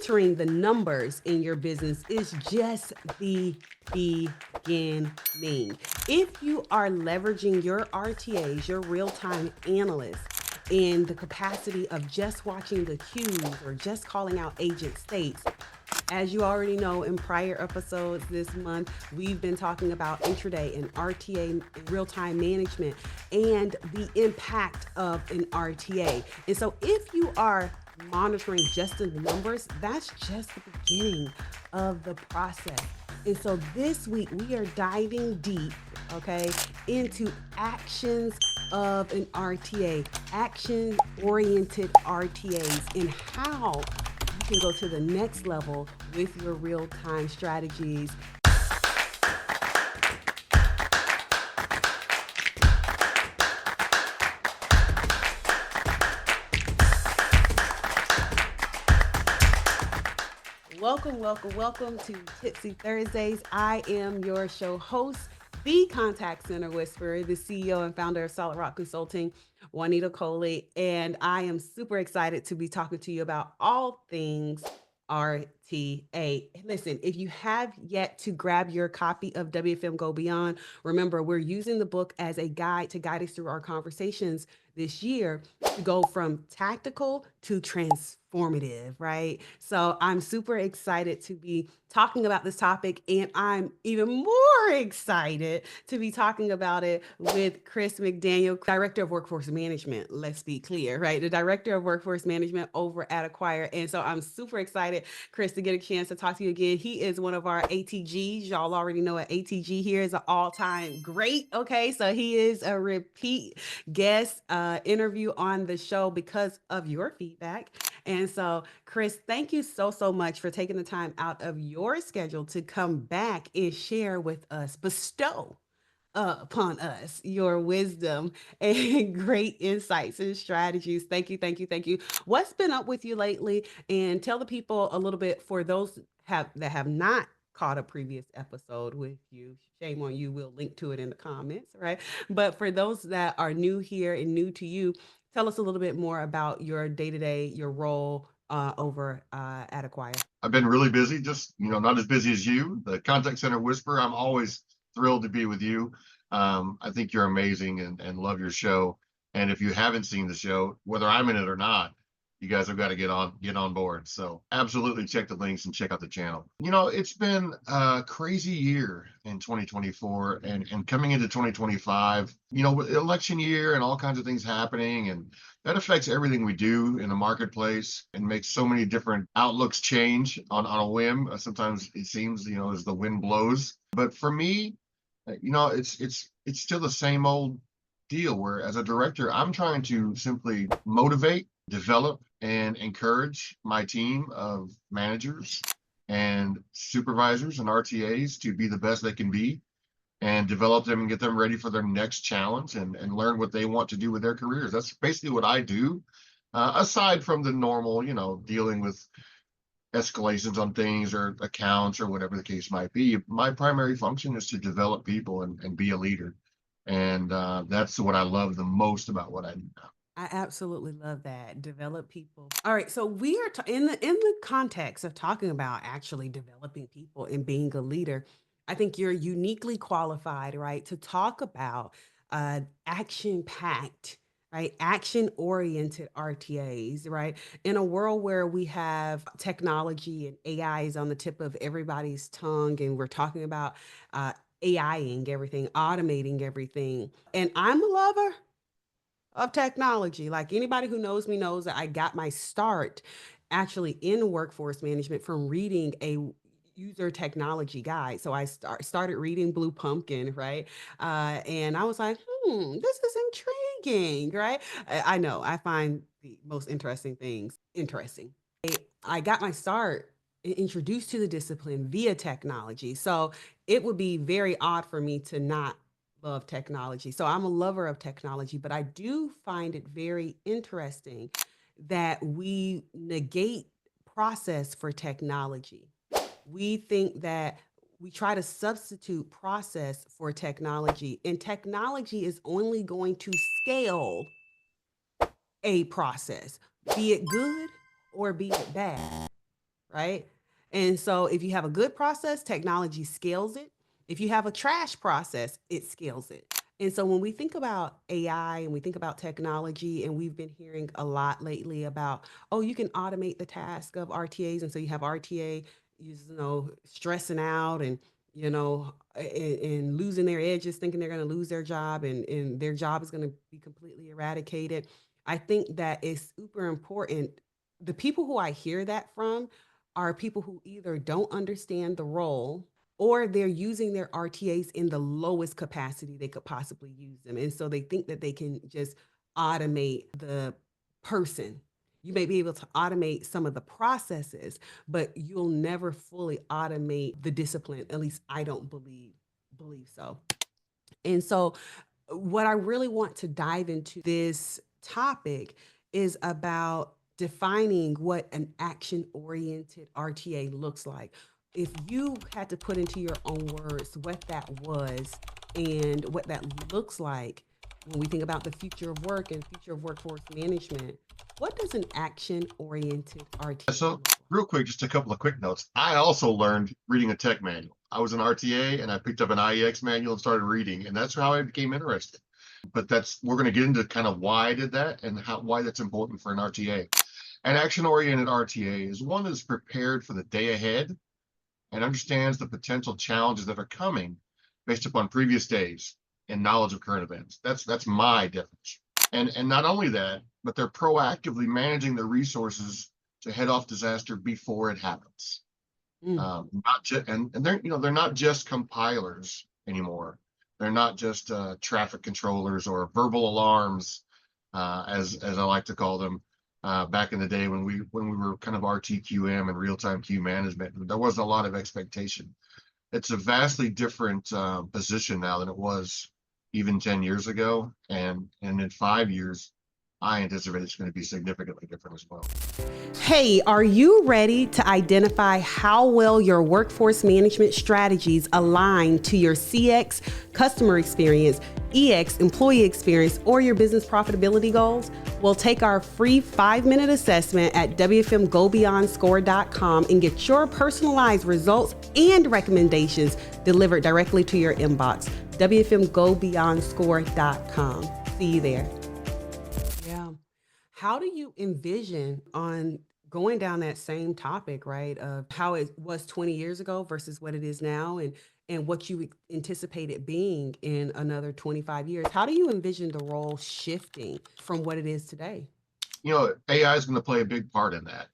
monitoring the numbers in your business is just the beginning. If you are leveraging your RTAs, your real-time analysts, in the capacity of just watching the cues or just calling out agent states, as you already know, in prior episodes this month, we've been talking about intraday and RTA real-time management and the impact of an RTA. And so if you are monitoring just the numbers, that's just the beginning of the process. And so this week we are diving deep, okay, into actions of an RTA, action-oriented RTAs, and how you can go to the next level with your real-time strategies. Welcome to Tipsy Thursdays. I am your show host, the Contact Center Whisperer, the CEO and founder of Solid Rock Consulting, Juanita Coley, and I am super excited to be talking to you about all things RTA. Listen, if you have yet to grab your copy of WFM Go Beyond, remember we're using the book as a guide to guide us through our conversations this year to go from tactical to transformative, right? So I'm super excited to be talking about this topic, and I'm even more excited to be talking about it with Chris McDaniel, Director of Workforce Management. Let's be clear, right? The Director of Workforce Management over at Acquire. And so I'm super excited, Chris, to get a chance to talk to you again. He is one of our ATGs. Y'all already know an ATG here is an all-time great. Okay, so he is a repeat guest interview on the show because of your feedback. And so, Chris, thank you so much for taking the time out of your schedule to come back and share with us, bestow upon us your wisdom and great insights and strategies. Thank you. What's been up with you lately? And tell the people a little bit for those that have not caught a previous episode with you. Shame on you. We'll link to it in the comments, right? But for those that are new here and new to you, tell us a little bit more about your day-to-day, your role over at Acquire. I've been really busy, just not as busy as you. The Contact Center Whisperer, I'm always thrilled to be with you. I think you're amazing and love your show. And if you haven't seen the show, whether I'm in it or not, you guys have got to get on board. So absolutely check the links and check out the channel. It's been a crazy year in 2024 and coming into 2025, election year and all kinds of things happening, and that affects everything we do in the marketplace and makes so many different outlooks change on a whim. Sometimes it seems, as the wind blows. But for me, it's still the same old deal where as a director, I'm trying to simply motivate, develop, and encourage my team of managers and supervisors and RTAs to be the best they can be and develop them and get them ready for their next challenge and learn what they want to do with their careers. That's basically what I do, aside from the normal, dealing with escalations on things or accounts or whatever the case might be. My primary function is to develop people and be a leader. And that's what I love the most about what I do now. I absolutely love that. Develop people. All right, so we are in the context of talking about actually developing people and being a leader. I think you're uniquely qualified, right, to talk about action-packed, right, action-oriented RTAs, right? In a world where we have technology and AI is on the tip of everybody's tongue, and we're talking about AIing everything, automating everything, and I'm a lover of technology. Like anybody who knows me knows that I got my start actually in workforce management from reading a user technology guide. So I started reading Blue Pumpkin, right? And I was like, this is intriguing, right? I know I find the most interesting things interesting. I got my start introduced to the discipline via technology. So it would be very odd for me to not love technology. So I'm a lover of technology, but I do find it very interesting that we negate process for technology. We think that we try to substitute process for technology, and technology is only going to scale a process, be it good or be it bad, right? And so if you have a good process, technology scales it. If you have a trash process, it scales it. And so when we think about AI and we think about technology, and we've been hearing a lot lately about, oh, you can automate the task of RTAs. And so you have RTA, stressing out and, and losing their edges, thinking they're going to lose their job and their job is going to be completely eradicated. I think that is super important. The people who I hear that from are people who either don't understand the role or they're using their RTAs in the lowest capacity they could possibly use them. And so they think that they can just automate the person. You may be able to automate some of the processes, but you'll never fully automate the discipline. At least I don't believe so. And so what I really want to dive into this topic is about defining what an action oriented RTA looks like. If you had to put into your own words what that was and what that looks like when we think about the future of work and future of workforce management, what does an action oriented RTA So look like? real quick, just a couple of quick notes. I also learned reading a tech manual. I was an RTA and I picked up an IEX manual and started reading, and that's how I became interested. But we're going to get into kind of why I did that and why that's important for an RTA. An action-oriented RTA is one that's prepared for the day ahead and understands the potential challenges that are coming based upon previous days and knowledge of current events. That's my definition. And not only that, but they're proactively managing their resources to head off disaster before it happens. Not just and they're not just compilers anymore. They're not just traffic controllers or verbal alarms, as I like to call them. Back in the day when we were kind of RTQM and real-time queue management, there wasn't a lot of expectation. It's a vastly different position now than it was even 10 years ago, and in 5 years, I anticipate it's going to be significantly different as well. Hey, are you ready to identify how well your workforce management strategies align to your CX, customer experience, EX, employee experience, or your business profitability goals? Well, take our free 5-minute assessment at WFMGoBeyondScore.com and get your personalized results and recommendations delivered directly to your inbox. WFMGoBeyondScore.com. See you there. Yeah. How do you envision on going down that same topic, right? Of how it was 20 years ago versus what it is now and what you anticipate it being in another 25 years. How do you envision the role shifting from what it is today? AI is going to play a big part in that,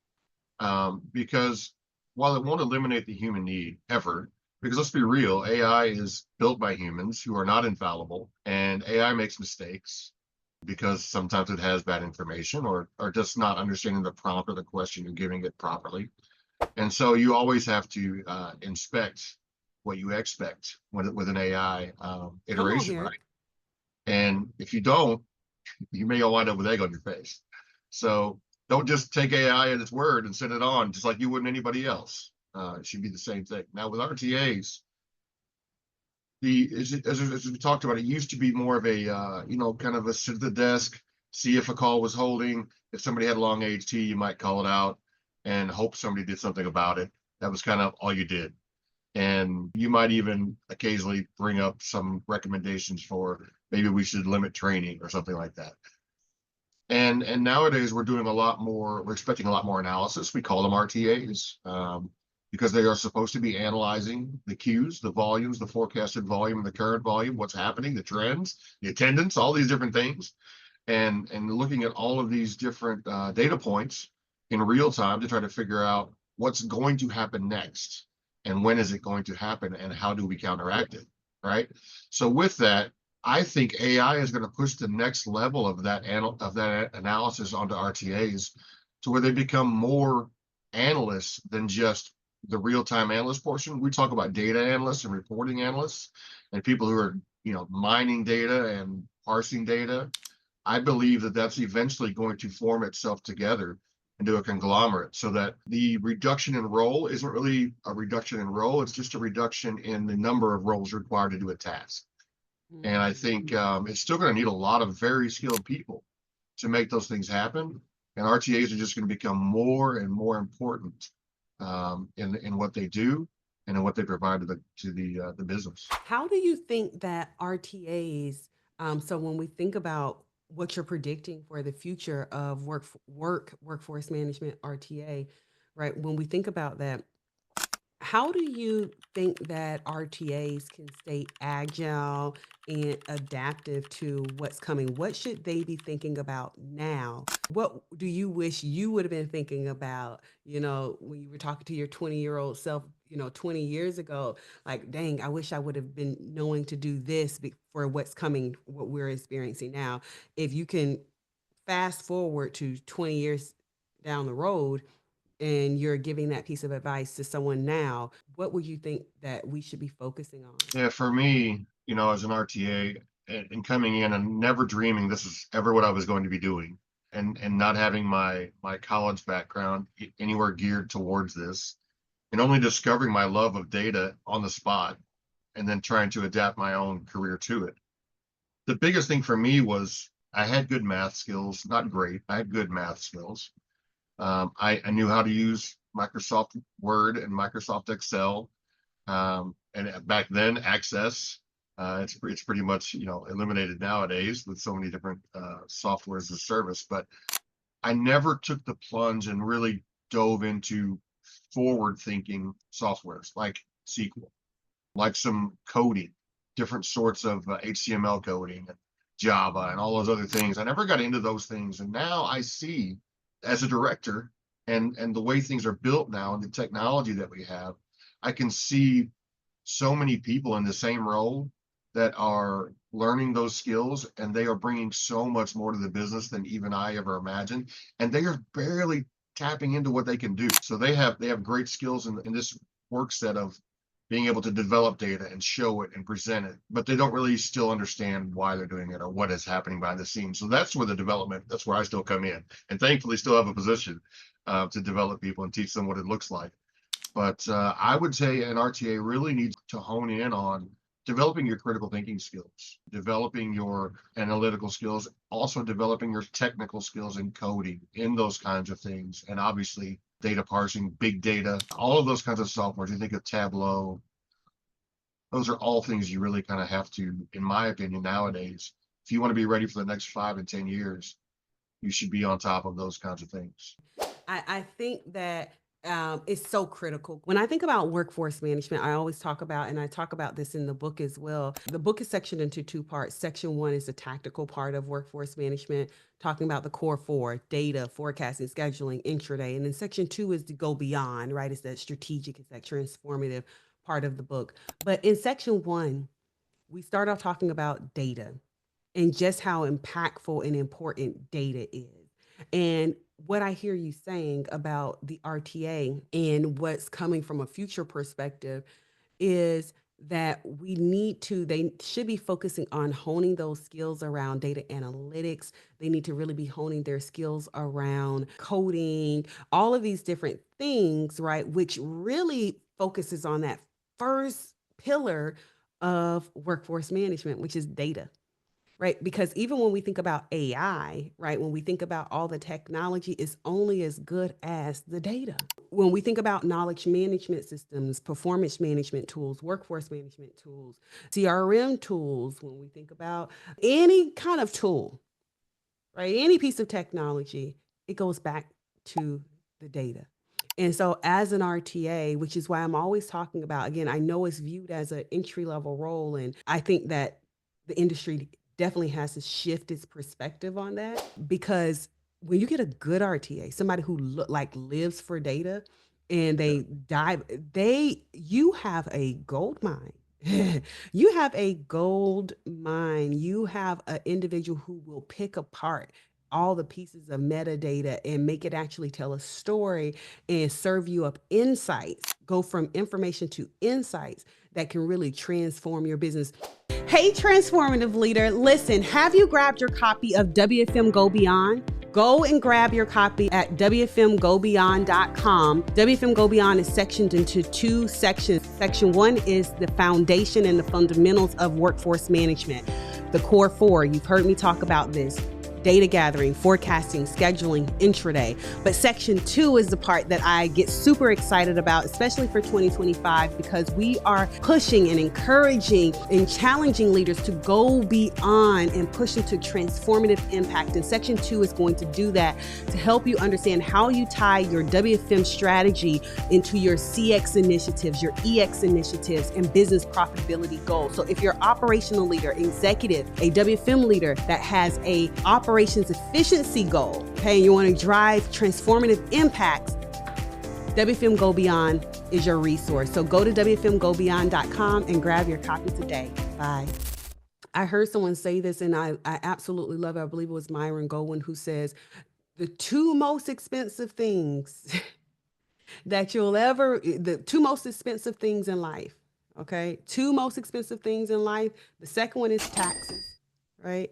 because while it won't eliminate the human need ever, because let's be real, AI is built by humans who are not infallible, and AI makes mistakes because sometimes it has bad information or just not understanding the prompt or the question you're giving it properly. And so you always have to inspect what you expect with an AI Come on iteration, here. right? And if you don't, you may wind up with egg on your face. So don't just take AI at its word and send it on just like you wouldn't anybody else. It should be the same thing. Now with RTAs, as we talked about, it used to be more of a kind of a sit at the desk, see if a call was holding. If somebody had a long HT, you might call it out and hope somebody did something about it. That was kind of all you did. And you might even occasionally bring up some recommendations for maybe we should limit training or something like that. And nowadays we're doing a lot more. We're expecting a lot more analysis. We call them RTAs. Because they are supposed to be analyzing the cues, the volumes, the forecasted volume, the current volume, what's happening, the trends, the attendance, all these different things, and looking at all of these different data points in real time to try to figure out what's going to happen next and when is it going to happen and how do we counteract it, right? So with that, I think AI is going to push the next level of that analysis onto RTAs to where they become more analysts than just the real-time analyst portion. We talk about data analysts and reporting analysts and people who are mining data and parsing data. I believe that that's eventually going to form itself together into a conglomerate so that the reduction in role isn't really a reduction in role, it's just a reduction in the number of roles required to do a task. And I think it's still going to need a lot of very skilled people to make those things happen, and RTAs are just going to become more and more important in what they do and in what they provide to the business. How do you think that RTAs, so when we think about what you're predicting for the future of workforce management RTA, right? When we think about that, how do you think that RTAs can stay agile and adaptive to what's coming? What should they be thinking about now? What do you wish you would have been thinking about, when you were talking to your 20-year-old self, 20 years ago? Like, dang, I wish I would have been knowing to do this for what's coming, what we're experiencing now. If you can fast forward to 20 years down the road, and you're giving that piece of advice to someone now, what would you think that we should be focusing on? Yeah, for me, as an RTA and coming in and never dreaming this is ever what I was going to be doing, and not having my college background anywhere geared towards this, and only discovering my love of data on the spot, and then trying to adapt my own career to it. The biggest thing for me was I had good math skills, not great. I had good math skills. I knew how to use Microsoft Word and Microsoft Excel. And back then, Access, it's pretty much eliminated nowadays with so many different software as a service. But I never took the plunge and really dove into forward-thinking softwares like SQL, like some coding, different sorts of HTML coding, and Java, and all those other things. I never got into those things, and now I see, as a director, and the way things are built now and the technology that we have, I can see so many people in the same role that are learning those skills, and they are bringing so much more to the business than even I ever imagined, and they are barely tapping into what they can do. So they have great skills in this work set of being able to develop data and show it and present it, but they don't really still understand why they're doing it or what is happening behind the scenes. So that's where that's where I still come in, and thankfully still have a position to develop people and teach them what it looks like. But I would say an RTA really needs to hone in on developing your critical thinking skills, developing your analytical skills, also developing your technical skills in coding, in those kinds of things. And obviously data parsing, big data, all of those kinds of softwares. You think of Tableau, those are all things you really kind of have to, in my opinion, nowadays, if you want to be ready for the next 5 and 10 years, you should be on top of those kinds of things. I think that it's so critical. When I think about workforce management, I always talk about, and I talk about this in the book as well. The book is sectioned into 2 parts. Section 1 is the tactical part of workforce management, talking about the core 4, data, forecasting, scheduling, intraday. And then section 2 is to go beyond, right? It's that strategic, it's that transformative part of the book. But in section 1, we start off talking about data and just how impactful and important data is. And what I hear you saying about the RTA and what's coming from a future perspective is that they should be focusing on honing those skills around data analytics. They need to really be honing their skills around coding, all of these different things, right? Which really focuses on that first pillar of workforce management, which is data. Right. Because even when we think about AI, right, when we think about all the technology, it's only as good as the data. When we think about knowledge management systems, performance management tools, workforce management tools, CRM tools, when we think about any kind of tool, right, any piece of technology, it goes back to the data. And so as an RTA, which is why I'm always talking about, again, I know it's viewed as an entry-level role, and I think that the industry definitely has to shift its perspective on that, because when you get a good RTA, somebody who lives for data, and you have a gold mine. You have a gold mine. You have an individual who will pick apart all the pieces of metadata and make it actually tell a story and serve you up insights, go from information to insights that can really transform your business. Hey, transformative leader, listen, have you grabbed your copy of WFM Go Beyond? Go and grab your copy at WFMGoBeyond.com. WFM Go Beyond is sectioned into 2 sections. Section 1 is the foundation and the fundamentals of workforce management. The core 4, you've heard me talk about this. data gathering, forecasting, scheduling, intraday. But section 2 is the part that I get super excited about, especially for 2025, because we are pushing and encouraging and challenging leaders to go beyond and push into transformative impact. And section 2 is going to do that to help you understand how you tie your WFM strategy into your CX initiatives, your EX initiatives, and business profitability goals. So if you're an operational leader, executive, a WFM leader that has a operations efficiency goal, okay, and you want to drive transformative impacts, WFM Go Beyond is your resource. So go to WFMGoBeyond.com and grab your copy today. Bye. I heard someone say this, and I absolutely love it. I believe it was Myron Goldwyn who says, the two most expensive things the two most expensive things in life, okay? Two most expensive things in life. The second one is taxes, right?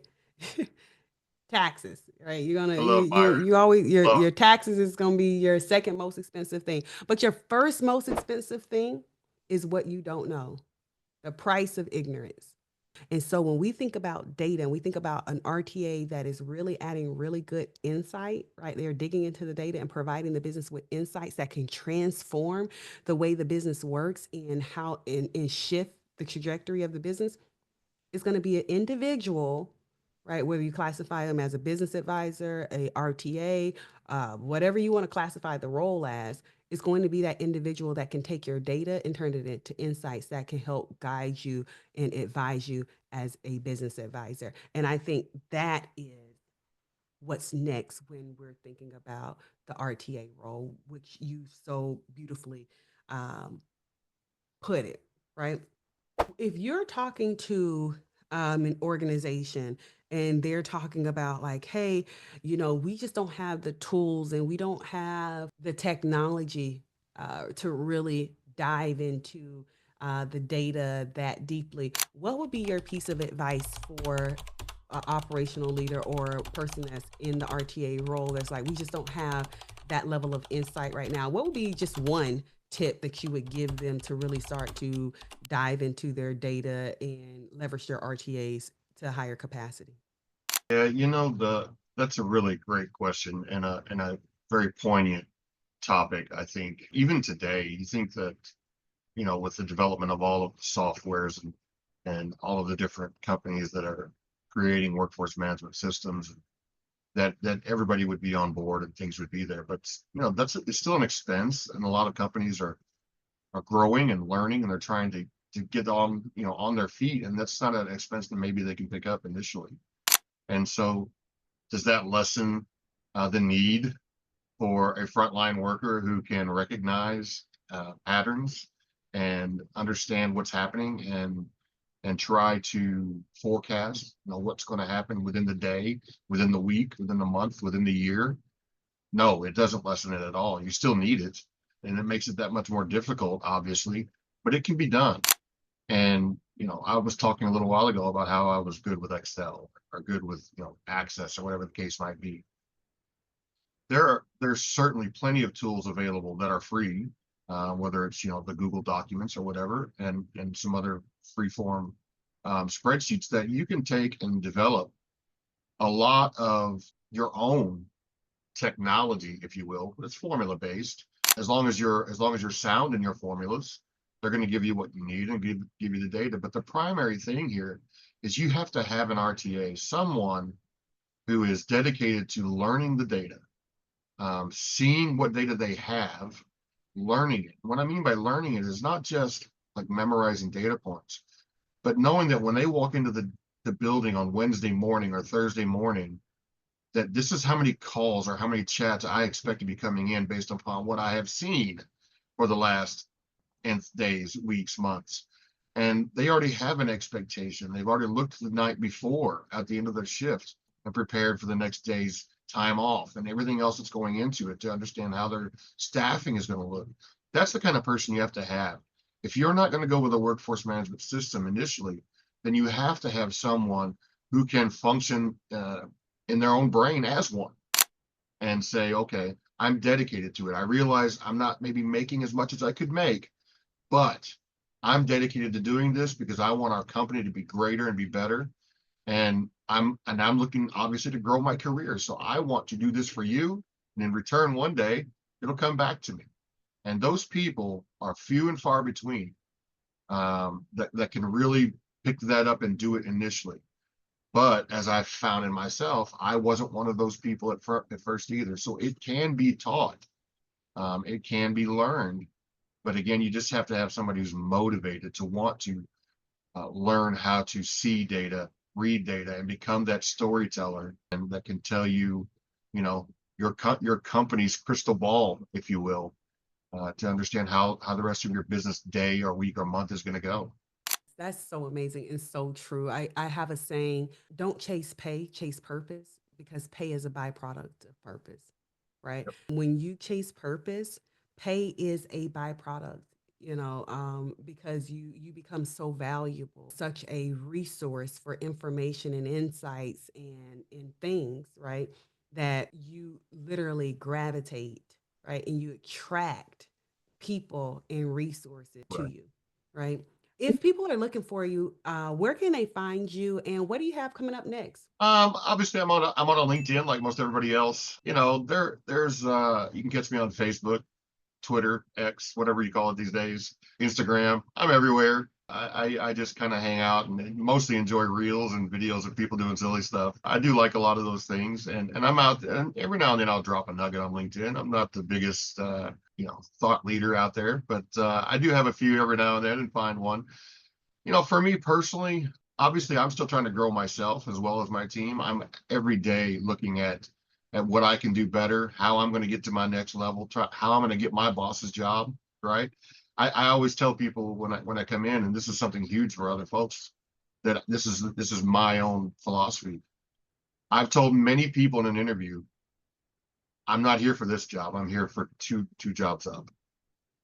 Taxes, right? You're gonna I love Myron. you always Love. your taxes is gonna be your second most expensive thing. But your first most expensive thing is what you don't know. The price of ignorance. And so when we think about data and we think about an RTA that is really adding really good insight, right? They're digging into the data and providing the business with insights that can transform the way the business works and how and shift the trajectory of the business. It's going to be an individual, right? Whether you classify them as a business advisor, a RTA, whatever you want to classify the role as, it's going to be that individual that can take your data and turn it into insights that can help guide you and advise you as a business advisor. And I think that is what's next when we're thinking about the RTA role, which you so beautifully put it, right? If you're talking to an organization and they're talking about like, hey, we just don't have the tools and we don't have the technology to really dive into the data that deeply, what would be your piece of advice for an operational leader or a person that's in the RTA role that's like, we just don't have that level of insight right now? What would be just one tip that you would give them to really start to dive into their data and leverage their RTAs to higher capacity? Yeah, that's a really great question and a very poignant topic. I think even today, you think that, with the development of all of the softwares and all of the different companies that are creating workforce management systems, that everybody would be on board and things would be there. But it's still an expense, and a lot of companies are growing and learning, and they're trying to get on their feet, and that's not an expense that maybe they can pick up initially. And so, does that lessen the need for a frontline worker who can recognize patterns and understand what's happening and try to forecast, what's going to happen within the day, within the week, within the month, within the year? No, it doesn't lessen it at all. You still need it, and it makes it that much more difficult, obviously, but it can be done. And I was talking a little while ago about how I was good with Excel or good with Access or whatever the case might be. There's certainly plenty of tools available that are free, whether it's the Google Documents or whatever, and some other free form spreadsheets that you can take and develop a lot of your own technology, if you will. It's formula based. As long as you're sound in your formulas, they're going to give you what you need and give you the data. But the primary thing here is you have to have an RTA, someone who is dedicated to learning the data, seeing what data they have, learning it. What I mean by learning it is not just like memorizing data points, but knowing that when they walk into the building on Wednesday morning or Thursday morning, that this is how many calls or how many chats I expect to be coming in based upon what I have seen for the last nth days, weeks, months. And they already have an expectation. They've already looked the night before at the end of their shift and prepared for the next day's time off and everything else that's going into it to understand how their staffing is going to look. That's the kind of person you have to have. If you're not going to go with a workforce management system initially, then you have to have someone who can function in their own brain as one and say, okay, I'm dedicated to it. I realize I'm not maybe making as much as I could make, but I'm dedicated to doing this because I want our company to be greater and be better. And I'm looking obviously to grow my career. So I want to do this for you. And in return, one day it'll come back to me. And those people are few and far between, that can really pick that up and do it initially. But as I found in myself, I wasn't one of those people at first either. So it can be taught, it can be learned. But again, you just have to have somebody who's motivated to want to learn how to see data, read data, and become that storyteller, and that can tell you, you know, your company's crystal ball, if you will, to understand how the rest of your business day or week or month is going to go. That's so amazing and so true. I have a saying, don't chase pay, chase purpose, because pay is a byproduct of purpose, right? Yep. When you chase purpose, pay is a byproduct, because you become so valuable, such a resource for information and insights and things, right? That you literally gravitate, right? And you attract people and resources to Right. you, right? If people are looking for you, where can they find you, and what do you have coming up next? Obviously I'm on a LinkedIn like most everybody else. There's you can catch me on Facebook, Twitter, X, whatever you call it these days, Instagram. I'm everywhere. I just kind of hang out and mostly enjoy reels and videos of people doing silly stuff. I do like a lot of those things, and I'm out there, and every now and then I'll drop a nugget on LinkedIn. I'm not the biggest thought leader out there, but I do have a few every now and then and find one. For me personally, obviously I'm still trying to grow myself as well as my team. I'm every day looking at what I can do better, how I'm going to get to my next level, how I'm going to get my boss's job, right? I always tell people when I come in, and this is something huge for other folks, that this is my own philosophy. I've told many people in an interview, I'm not here for this job. I'm here for two jobs up.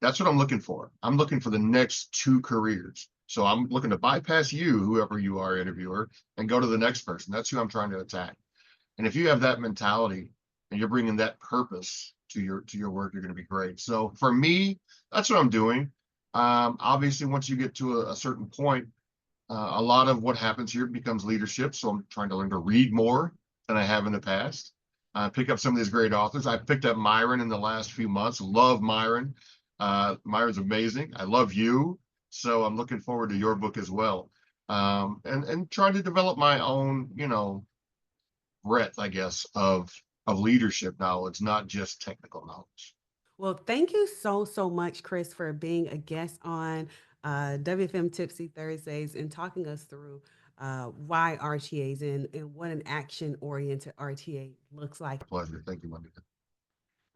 That's what I'm looking for. I'm looking for the next two careers. So I'm looking to bypass you, whoever you are, interviewer, and go to the next person. That's who I'm trying to attack. And if you have that mentality and you're bringing that purpose to your work, you're going to be great. So for me, that's what I'm doing. Obviously, once you get to a certain point, a lot of what happens here becomes leadership. So I'm trying to learn to read more than I have in the past. Pick up some of these great authors. I picked up Myron in the last few months. Love Myron. Myron's amazing. I love you. So I'm looking forward to your book as well. And trying to develop my own, breadth, I guess, of leadership knowledge, not just technical knowledge. Well, thank you so much, Chris, for being a guest on WFM Tipsy Thursdays and talking us through why RTAs and what an action-oriented RTA looks like. My pleasure. Thank you, Juanita.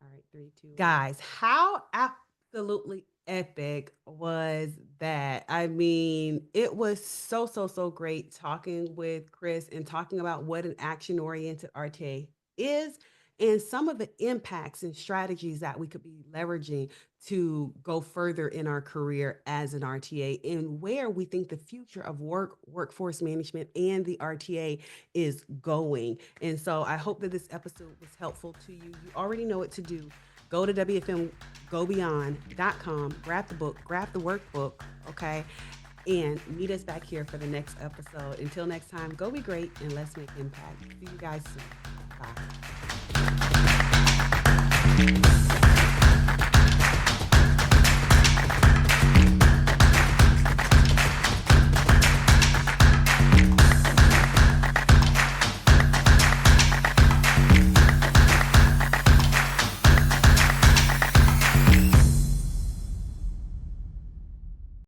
All right, 3, 2, guys, how absolutely epic was that? I mean, it was so great talking with Chris and talking about what an action-oriented RTA is and some of the impacts and strategies that we could be leveraging to go further in our career as an RTA, and where we think the future of workforce management and the RTA is going. And so I hope that this episode was helpful to you. You already know what to do. Go to WFMGoBeyond.com, grab the book, grab the workbook, okay? And meet us back here for the next episode. Until next time, go be great and let's make impact. See you guys soon. Bye.